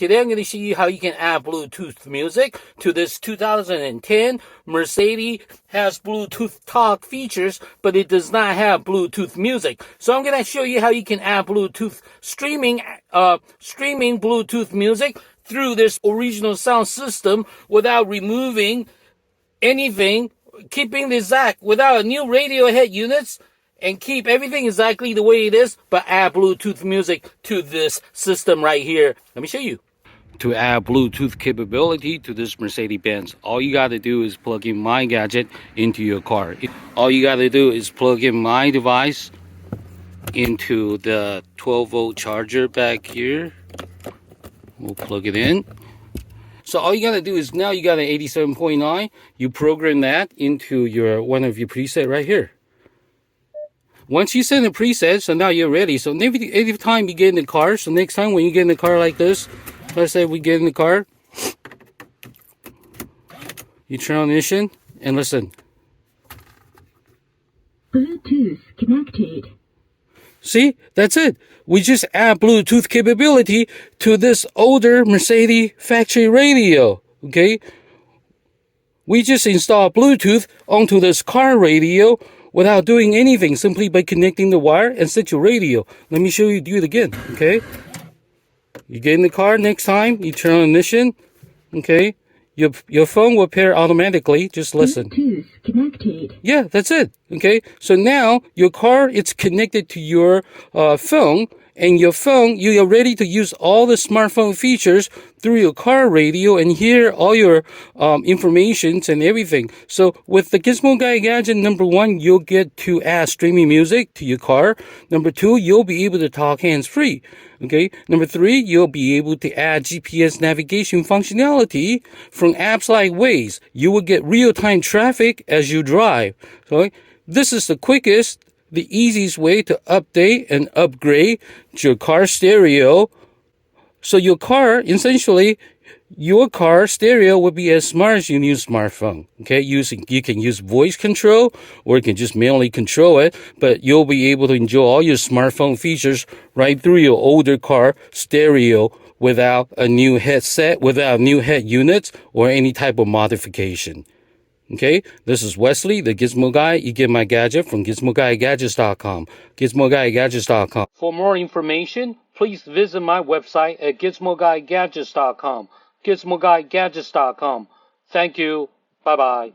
Today I'm going to show you how you can add Bluetooth music to this 2010 Mercedes. Has Bluetooth talk features, but it does not have Bluetooth music. So I'm going to show you how you can add Bluetooth streaming Bluetooth music through this original sound system without removing anything, keeping the exact without a new radio head units, and keep everything exactly the way it is, but add Bluetooth music to this system right here. Let me show you. To add Bluetooth capability to this Mercedes-Benz, all you got to do is plug in My Gadget into your car. All you got to do is plug in my device into the 12-volt charger back here. We'll plug it in. So all you got to do is now you got an 87.9. You program that into one of your preset right here. Once you set the preset, so now you're ready. So every time you get in the car, so next time when you get in the car like this, let's say we get in the car, you turn on ignition and listen. Bluetooth connected. See, that's it. We just add Bluetooth capability to this older Mercedes factory radio, okay? We just install Bluetooth onto this car radio without doing anything, simply by connecting the wire and set your radio. Let me show you do it again, okay? You get in the car next time, you turn on ignition, okay? Your phone will pair automatically. Just listen. Bluetooth connected. Yeah, that's it. Okay, so now your car, it's connected to your phone, and your phone, you are ready to use all the smartphone features through your car radio and hear all your informations and everything. So with the Gizmo Guy Gadget, number 1, you'll get to add streaming music to your car. Number 2, you'll be able to talk hands-free. Okay. Number 3, you'll be able to add GPS navigation functionality from apps like Waze. You will get real-time traffic as you drive. So this is the quickest, the easiest way to update and upgrade your car stereo. So your car, essentially, your car stereo will be as smart as your new smartphone. Okay, you can use voice control, or you can just manually control it, but you'll be able to enjoy all your smartphone features right through your older car stereo without a new headset, without new head units, or any type of modification. Okay, this is Wesley, the Gizmo Guy. You get my gadget from GizmoGuyGadgets.com. GizmoGuyGadgets.com. For more information, please visit my website at GizmoGuyGadgets.com. GizmoGuyGadgets.com. Thank you. Bye-bye.